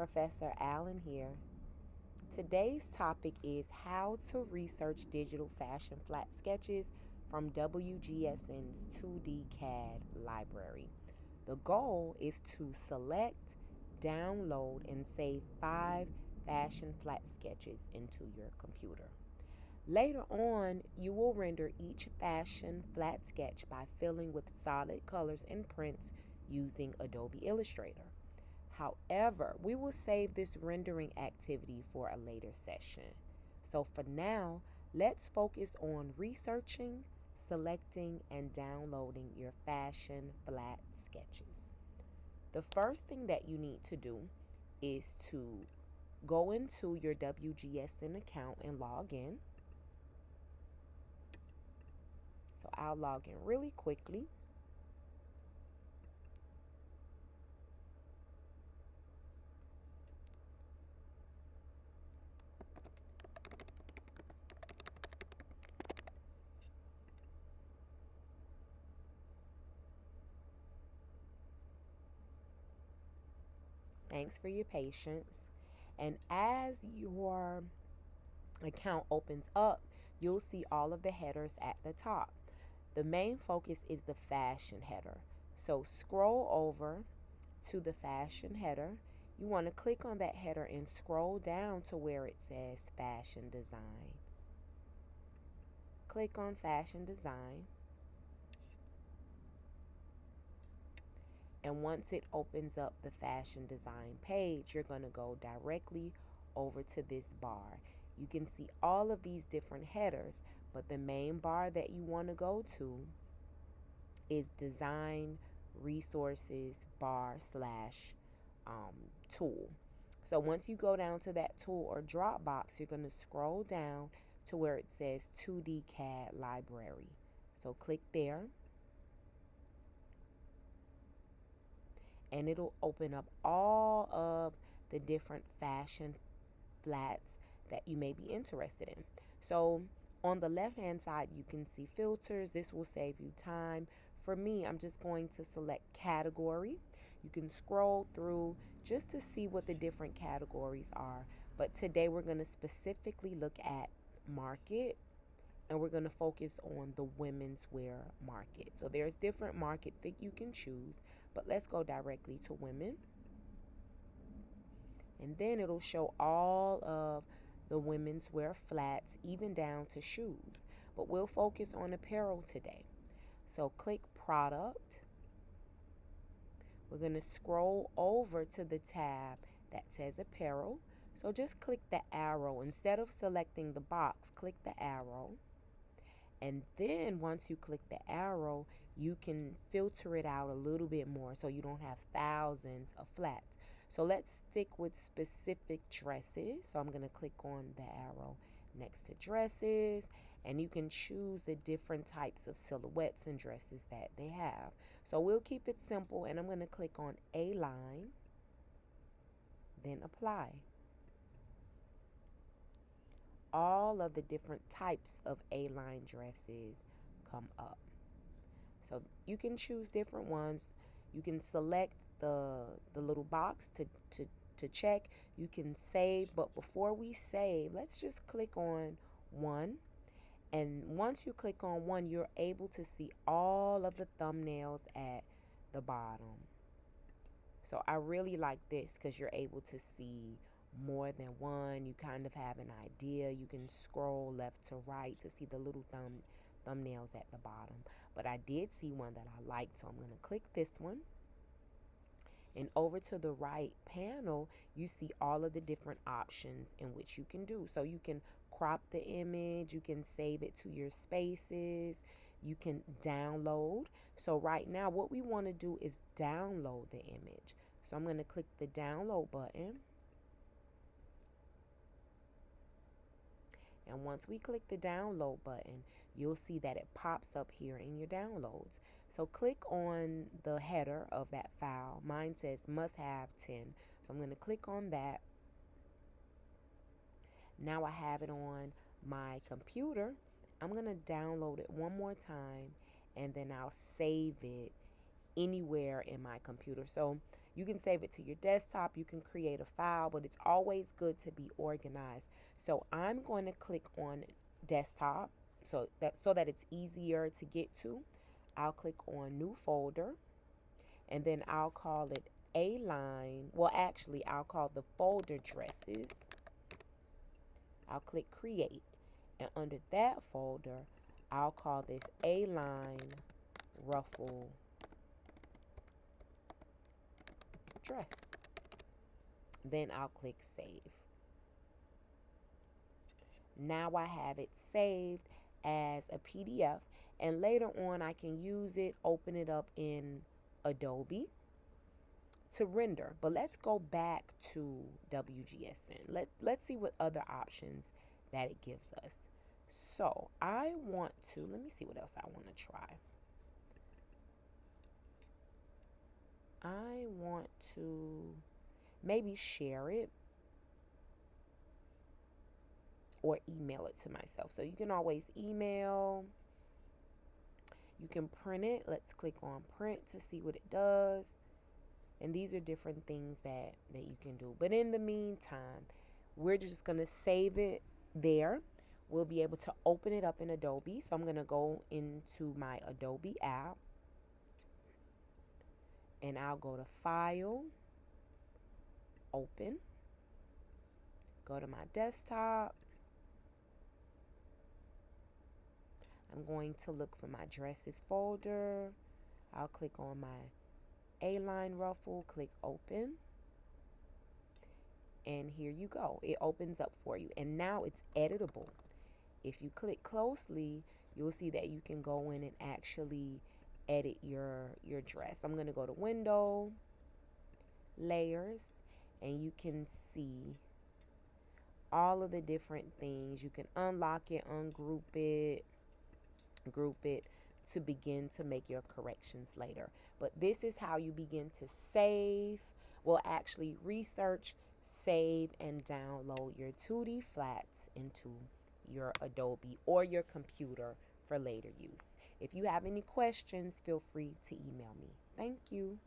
Professor Allen here. Today's topic is how to research digital fashion flat sketches from WGSN's 2D CAD library. The goal is to select, download, and save 5 fashion flat sketches into your computer. Later on, you will render each fashion flat sketch by filling with solid colors and prints using Adobe Illustrator. However, we will save this rendering activity for a later session. So for now, let's focus on researching, selecting, and downloading your fashion flat sketches. The first thing that you need to do is to go into your WGSN account and log in. So I'll log in really quickly. Thanks for your patience. And as your account opens up, you'll see all of the headers at the top. The main focus is the fashion header. So scroll over to the fashion header. You want to click on that header and scroll down to where it says fashion design. Click on fashion design. And once it opens up the fashion design page, you're going to go directly over to this bar. You can see all of these different headers, but the main bar that you want to go to is design resources bar slash tool. So once you go down to that tool or drop box, you're going to scroll down to where it says 2D CAD library. So click there. And it'll open up all of the different fashion flats that you may be interested in. So on the left hand side, you can see filters. This will save you time. For me, I'm just going to select category. You can scroll through just to see what the different categories are. But today we're going to specifically look at market, and we're going to focus on the women's wear market. So there's different markets that you can choose, but let's go directly to women. And then it'll show all of the women's wear flats, even down to shoes. But we'll focus on apparel today. So click product. We're going to scroll over to the tab that says apparel. So just click the arrow. Instead of selecting the box, click the arrow. And then once you click the arrow, you can filter it out a little bit more so you don't have thousands of flats. So let's stick with specific dresses. So I'm going to click on the arrow next to dresses, and you can choose the different types of silhouettes and dresses that they have. So we'll keep it simple, and I'm going to click on A line, then apply. All of the different types of A-line dresses come up. So you can choose different ones. You can select the little box to check. You can save, but before we save, let's just click on one. And once you click on one, you're able to see all of the thumbnails at the bottom. So I really like this because you're able to see more than one. You kind of have an idea. You can scroll left to right to see the little thumbnails at the bottom. But I did see one that I liked, so I'm going to click this one. And over to the right panel, you see all of the different options in which you can do. So you can crop the image, you can save it to your spaces, you can download. So right now, what we want to do is download the image. So I'm going to click the download button. And once we click the download button, you'll see that it pops up here in your downloads. So click on the header of that file. Mine says must have 10. So I'm going to click on that. Now I have it on my computer. I'm going to download it one more time, and then I'll save it anywhere in my computer. So You can save it to your desktop, you can create a file, but it's always good to be organized. So I'm going to click on desktop so that it's easier to get to. I'll click on new folder, and then I'll call it A line. Well, actually, I'll call the folder dresses. I'll click create, and under that folder, I'll call this A line ruffle dress. Then I'll click save. Now I have it saved as a PDF, and later on I can use it, open it up in Adobe to render. But let's go back to WGSN. Let's see what other options that it gives us. So I want to, let me see what else I want to try. I want to maybe share it or email it to myself. So you can always email. You can print it. Let's click on print to see what it does. And these are different things that you can do. But in the meantime, we're just going to save it there. We'll be able to open it up in Adobe. So I'm going to go into my Adobe app. And I'll go to File, Open. Go to my desktop. I'm going to look for my dresses folder. I'll click on my A-line ruffle, click open. And here you go. It opens up for you. And now it's editable. If you click closely, you'll see that you can go in and actually edit your dress. I'm going to go to Window, Layers, and you can see all of the different things. You can unlock it, ungroup it, group it to begin to make your corrections later. But this is how you begin to save, well, actually research, save, and download your 2D flats into your Adobe or your computer for later use. If you have any questions, feel free to email me. Thank you.